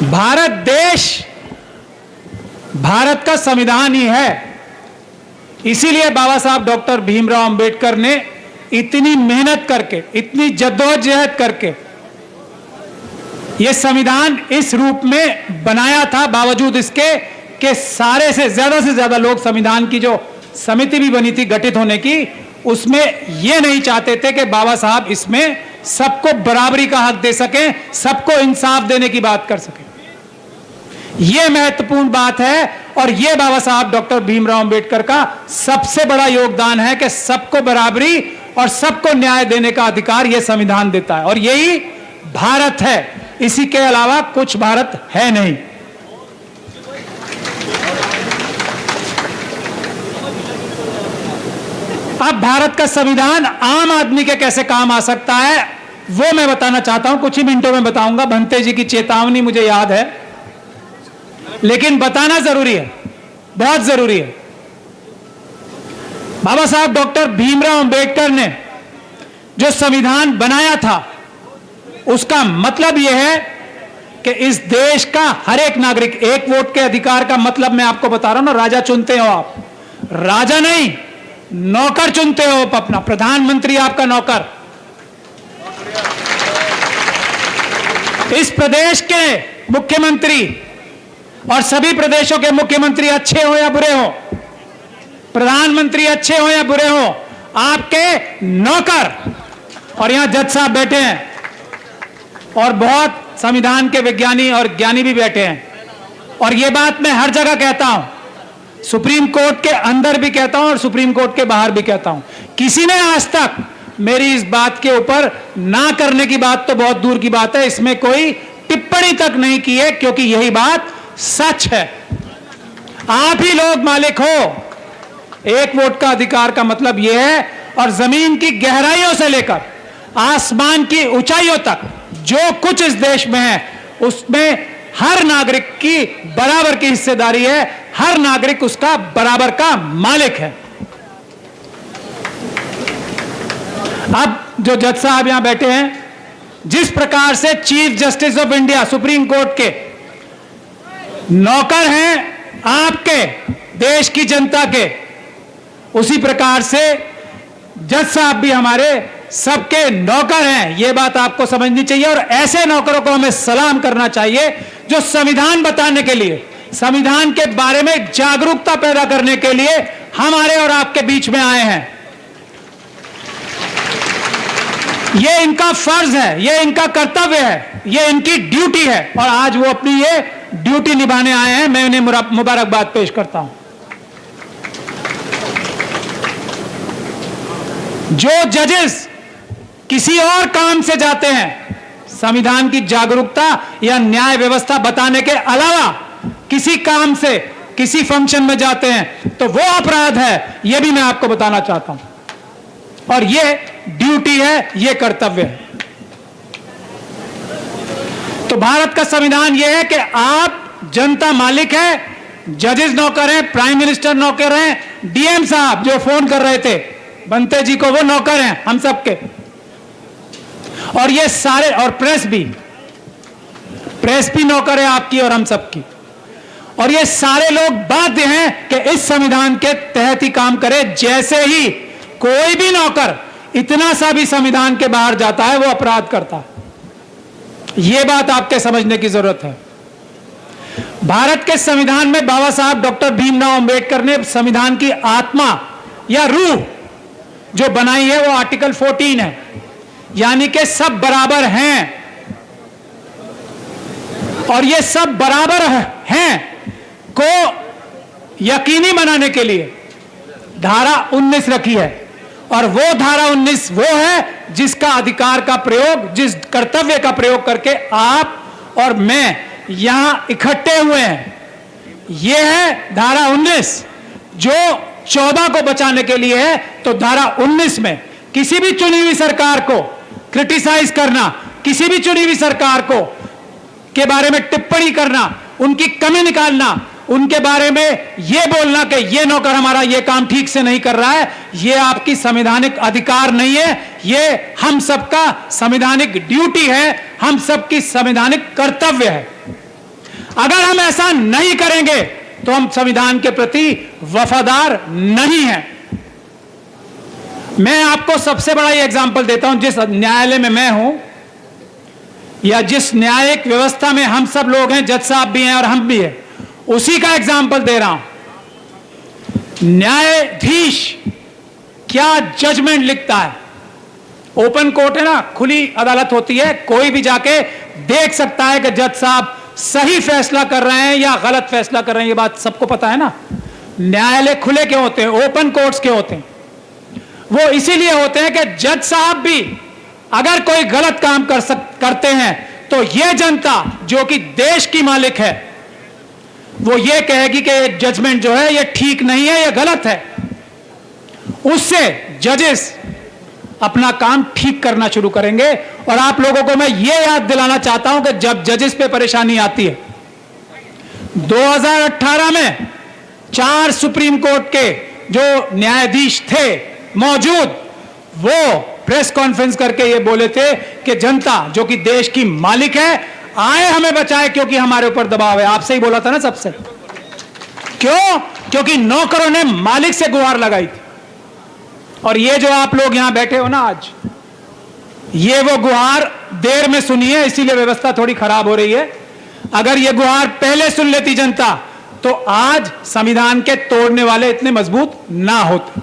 भारत देश, भारत का संविधान ही है। इसीलिए बाबा साहब डॉक्टर भीमराव अंबेडकर ने इतनी मेहनत करके, इतनी जद्दोजहद करके यह संविधान इस रूप में बनाया था। बावजूद इसके कि सारे से ज्यादा लोग, संविधान की जो समिति भी बनी थी गठित होने की, उसमें यह नहीं चाहते थे कि बाबा साहब इसमें सबको बराबरी का हक दे सकें, सबको इंसाफ देने की बात कर सकें। यह महत्वपूर्ण बात है और यह बाबा साहब डॉक्टर भीमराव अंबेडकर का सबसे बड़ा योगदान है कि सबको बराबरी और सबको न्याय देने का अधिकार यह संविधान देता है। और यही भारत है, इसी के अलावा कुछ भारत है नहीं। अब भारत का संविधान आम आदमी के कैसे काम आ सकता है वो मैं बताना चाहता हूं, कुछ ही मिनटों में बताऊंगा। भंते जी की चेतावनी मुझे याद है, लेकिन बताना जरूरी है, बहुत जरूरी है। बाबा साहब डॉक्टर भीमराव अंबेडकर ने जो संविधान बनाया था, उसका मतलब यह है कि इस देश का हर एक नागरिक, एक वोट के अधिकार का मतलब मैं आपको बता रहा हूं ना, राजा चुनते हो आप, राजा नहीं, नौकर चुनते हो अपना, प्रधानमंत्री आपका नौकर। इस प्रदेश के मुख्यमंत्री और सभी प्रदेशों के मुख्यमंत्री अच्छे हो या बुरे हो, प्रधानमंत्री अच्छे हो या बुरे हो, आपके नौकर। और यहां जज साहब बैठे हैं और बहुत संविधान के विज्ञानी और ज्ञानी भी बैठे हैं। और यह बात मैं हर जगह कहता हूं, सुप्रीम कोर्ट के अंदर भी कहता हूं और सुप्रीम कोर्ट के बाहर भी कहता हूं। किसी ने आज तक मेरी इस बात के ऊपर ना करने की बात तो बहुत दूर की बात है, इसमें कोई टिप्पणी तक नहीं की है, क्योंकि यही बात सच है। आप ही लोग मालिक हो। एक वोट का अधिकार का मतलब यह है, और जमीन की गहराइयों से लेकर आसमान की ऊंचाइयों तक जो कुछ इस देश में है, उसमें हर नागरिक की बराबर की हिस्सेदारी है, हर नागरिक उसका बराबर का मालिक है। अब जो जज साहब यहां बैठे हैं, जिस प्रकार से chief justice of India supreme court के नौकर हैं आपके, देश की जनता के, उसी प्रकार से जज साहब भी हमारे सबके नौकर हैं। यह बात आपको समझनी चाहिए। और ऐसे नौकरों को हमें सलाम करना चाहिए जो संविधान बताने के लिए, संविधान के बारे में जागरूकता पैदा करने के लिए हमारे और आपके बीच में आए हैं। यह इनका फर्ज है, यह इनका कर्तव्य है, यह इनकी ड्यूटी है, और आज वो अपनी ये ड्यूटी निभाने आए हैं। मैं उन्हें मुबारकबाद पेश करता हूं। जो जजेस किसी और काम से जाते हैं, संविधान की जागरूकता या न्याय व्यवस्था बताने के अलावा किसी काम से, किसी फंक्शन में जाते हैं, तो वो अपराध है, यह भी मैं आपको बताना चाहता हूं। और यह ड्यूटी है, यह कर्तव्य है। तो भारत का संविधान यह है कि आप जनता मालिक है, जजेस नौकर हैं, प्राइम मिनिस्टर नौकर हैं, डीएम साहब जो फोन कर रहे थे बंते जी को, वो नौकर हैं हम सबके। और ये सारे, और प्रेस भी नौकर है आपकी और हम सबकी। और ये सारे लोग बाध्य हैं कि इस संविधान के तहत ही काम करें। जैसे ही कोई भी नौकर इतना सा भी संविधान के बाहर जाता है, वो अपराध करता है। यह बात आपके समझने की जरूरत है। भारत के संविधान में बाबा साहब डॉक्टर भीमराव अंबेडकर ने संविधान की आत्मा या रूह जो बनाई है, वो आर्टिकल 14 है, यानी कि सब बराबर हैं। और ये सब बराबर हैं को यकीनी बनाने के लिए धारा 19 रखी है। और वो धारा 19 वो है जिसका अधिकार का प्रयोग, जिस कर्तव्य का प्रयोग करके आप और मैं यहां इकट्ठे हुए हैं। यह है धारा 19 जो 14 को बचाने के लिए है। तो धारा 19 में किसी भी चुनी हुई सरकार को क्रिटिसाइज करना, किसी भी चुनी हुई सरकार को के बारे में टिप्पणी करना, उनकी कमी निकालना, उनके बारे में यह बोलना कि यह नौकर हमारा यह काम ठीक से नहीं कर रहा है, यह आपकी संवैधानिक अधिकार नहीं है, यह हम सबका संवैधानिक ड्यूटी है, हम सबकी संवैधानिक कर्तव्य है। अगर हम ऐसा नहीं करेंगे तो हम संविधान के प्रति वफादार नहीं हैं। मैं आपको सबसे बड़ा ये एग्जाम्पल देता हूं, जिस न्यायालय में मैं हूं या जिस न्यायिक व्यवस्था में हम सब लोग हैं, जज साहब भी हैं और हम भी हैं, उसी का एग्जाम्पल दे रहा हूं। न्यायाधीश क्या जजमेंट लिखता है, ओपन कोर्ट है ना, खुली अदालत होती है, कोई भी जाके देख सकता है कि जज साहब सही फैसला कर रहे हैं या गलत फैसला कर रहे हैं, ये बात सबको पता है ना। न्यायालय खुले क्यों होते हैं, ओपन कोर्ट्स क्यों होते हैं? वो इसीलिए होते हैं कि जज साहब भी अगर कोई गलत काम करते हैं तो ये जनता जो कि देश की मालिक है वो ये कहेगी कि ये जजमेंट जो है ये ठीक नहीं है, ये गलत है। उससे जजेस अपना काम ठीक करना शुरू करेंगे। और आप लोगों को मैं ये याद दिलाना चाहता हूं कि जब जजेस पे परेशानी आती है, 2018 में 4 सुप्रीम कोर्ट के जो न्यायाधीश थे मौजूद, वो प्रेस कॉन्फ्रेंस करके ये बोले थे कि जनता जो कि देश की मालिक है आए हमें बचाए क्योंकि हमारे ऊपर दबाव है। आपसे ही बोला था ना सबसे। क्यों? क्योंकि नौकरों ने मालिक से गुहार लगाई थी। और ये जो आप लोग यहां बैठे हो ना आज, ये वो गुहार देर में सुनी है, इसीलिए व्यवस्था थोड़ी खराब हो रही है। अगर ये गुहार पहले सुन लेती जनता तो आज संविधान के तोड़ने वाले इतने मजबूत ना होते।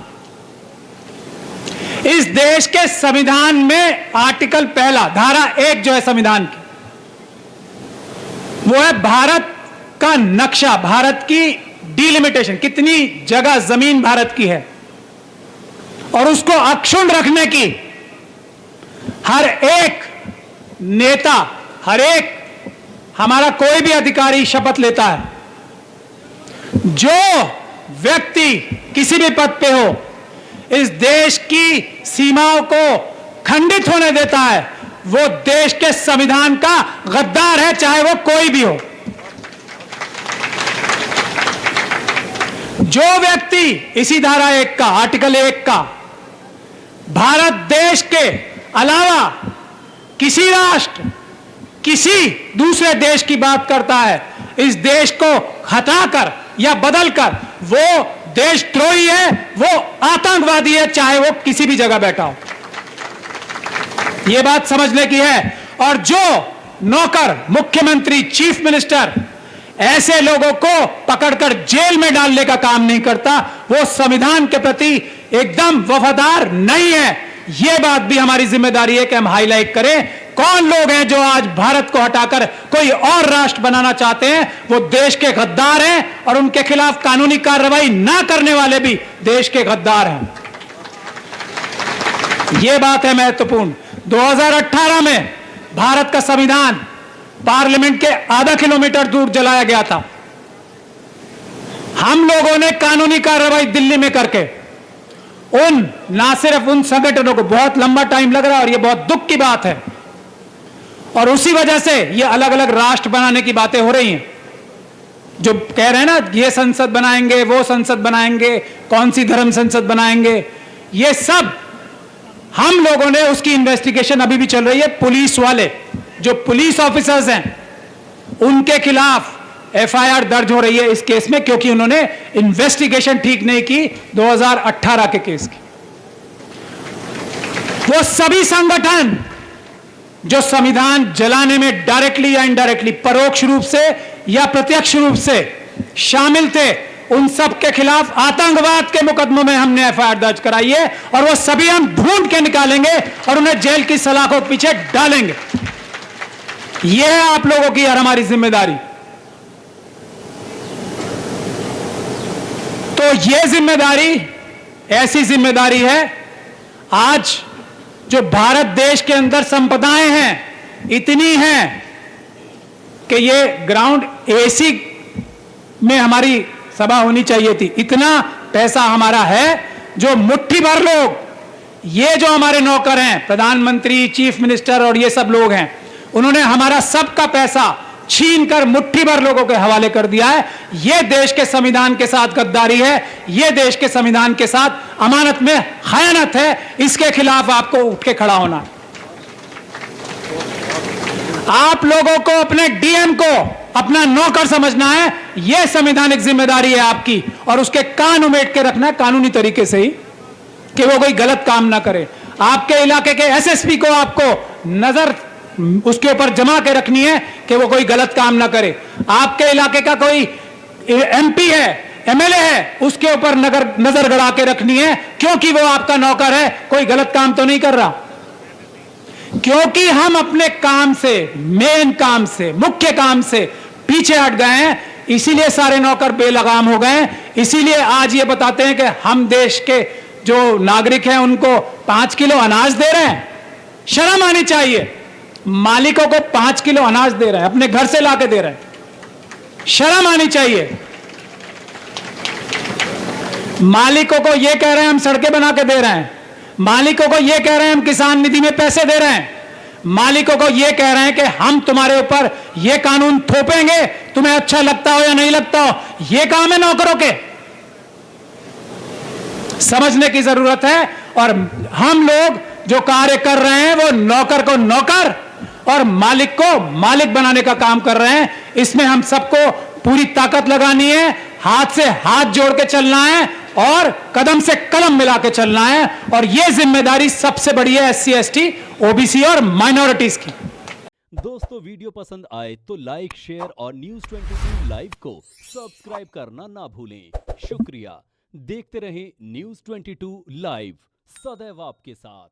इस देश के संविधान में आर्टिकल 1 धारा 1 जो है संविधान की, वो है भारत का नक्शा, भारत की डिलिमिटेशन, कितनी जगह जमीन भारत की है और उसको अक्षुण्ण रखने की हर एक नेता, हर एक हमारा कोई भी अधिकारी शपथ लेता है। जो व्यक्ति किसी भी पद पे हो इस देश की सीमाओं को खंडित होने देता है वो देश के संविधान का गद्दार है, चाहे वो कोई भी हो। जो व्यक्ति इसी धारा 1 का, आर्टिकल 1 का भारत देश के अलावा किसी राष्ट्र, किसी दूसरे देश की बात करता है, इस देश को हटाकर या बदलकर, वो देशद्रोही है, वो आतंकवादी है, चाहे वो किसी भी जगह बैठा हो। यह बात समझने की है। और जो नौकर, मुख्यमंत्री, चीफ मिनिस्टर ऐसे लोगों को पकड़कर जेल में डालने का काम नहीं करता, वो संविधान के प्रति एकदम वफादार नहीं है। यह बात भी हमारी जिम्मेदारी है कि हम हाईलाइट करें कौन लोग हैं जो आज भारत को हटाकर कोई और राष्ट्र बनाना चाहते हैं। वो देश के गद्दार हैं और उनके खिलाफ कानूनी कार्रवाई ना करने वाले भी देश के गद्दार हैं। यह बात है महत्वपूर्ण। 2018 में भारत का संविधान पार्लियामेंट के आधा किलोमीटर दूर जलाया गया था। हम लोगों ने कानूनी कार्रवाई दिल्ली में करके ना सिर्फ उन संगठनों को, बहुत लंबा टाइम लग रहा है और यह बहुत दुख की बात है, और उसी वजह से ये अलग अलग राष्ट्र बनाने की बातें हो रही हैं। जो कह रहे हैं ना, ये संसद बनाएंगे, वो संसद बनाएंगे, कौन सी धर्म संसद बनाएंगे, ये सब हम लोगों ने, उसकी इन्वेस्टिगेशन अभी भी चल रही है। पुलिस वाले जो पुलिस ऑफिसर्स हैं उनके खिलाफ एफआईआर दर्ज हो रही है इस केस में, क्योंकि उन्होंने इन्वेस्टिगेशन ठीक नहीं की 2018 के केस की। वो सभी संगठन जो संविधान जलाने में डायरेक्टली या इनडायरेक्टली, परोक्ष रूप से या प्रत्यक्ष रूप से शामिल थे, उन सब के खिलाफ आतंकवाद के मुकदमों में हमने एफआईआर दर्ज कराई है और वो सभी हम ढूंढ के निकालेंगे और उन्हें जेल की सलाखों के पीछे डालेंगे। यह है आप लोगों की और हमारी जिम्मेदारी। तो यह जिम्मेदारी ऐसी जिम्मेदारी है, आज जो भारत देश के अंदर संपदाएं हैं इतनी हैं कि ये ग्राउंड एसी में हमारी सभा होनी चाहिए थी। इतना पैसा हमारा है जो मुट्ठी भर लोग, ये जो हमारे नौकर हैं, प्रधानमंत्री, चीफ मिनिस्टर और ये सब लोग हैं, उन्होंने हमारा सबका पैसा छीनकर मुट्ठी भर लोगों के हवाले कर दिया है। यह देश के संविधान के साथ गद्दारी है, यह देश के संविधान के साथ अमानत में खयानत है। इसके खिलाफ आपको उठ के खड़ा होना। आप लोगों को अपने डीएम को अपना नौकर समझना है, यह संवैधानिक जिम्मेदारी है आपकी, और उसके कान उमेट के रखना है कानूनी तरीके से ही, कि वो कोई गलत काम ना करे। आपके इलाके के एसएसपी को आपको नजर उसके ऊपर जमा के रखनी है कि वो कोई गलत काम ना करे। आपके इलाके का कोई एमपी है, एमएलए है, उसके ऊपर नजर गड़ा के रखनी है, क्योंकि वो आपका नौकर है, कोई गलत काम तो नहीं कर रहा। क्योंकि हम अपने काम से, मेन काम से, मुख्य काम से पीछे हट गए हैं, इसीलिए सारे नौकर बेलगाम हो गए हैं। इसीलिए आज ये बताते हैं कि हम देश के जो नागरिक हैं उनको 5 किलो अनाज दे रहे हैं। शर्म आनी चाहिए। मालिकों को 5 किलो अनाज दे रहे हैं, अपने घर से लाके दे रहे हैं, शर्म आनी चाहिए। मालिकों को यह कह रहे हैं हम सड़कें बना के दे रहे हैं, मालिकों को यह कह रहे हैं हम किसान निधि में पैसे दे रहे हैं, मालिकों को यह कह रहे हैं कि हम तुम्हारे ऊपर यह कानून थोपेंगे, तुम्हें अच्छा लगता हो या नहीं लगता हो। यह काम है नौकरों के, समझने की जरूरत है। और हम लोग जो कार्य कर रहे हैं वो नौकर को नौकर और मालिक को मालिक बनाने का काम कर रहे हैं। इसमें हम सबको पूरी ताकत लगानी है, हाथ से हाथ जोड़ के चलना है और कदम से कदम मिला के चलना है। और यह जिम्मेदारी सबसे बड़ी है एससी, एसटी, ओबीसी और माइनॉरिटीज की। दोस्तों, वीडियो पसंद आए तो लाइक, शेयर और न्यूज़ 22 लाइव को सब्सक्राइब करना ना भूलें। शुक्रिया। देखते रहें न्यूज़ 22 लाइव, सदैव आपके साथ।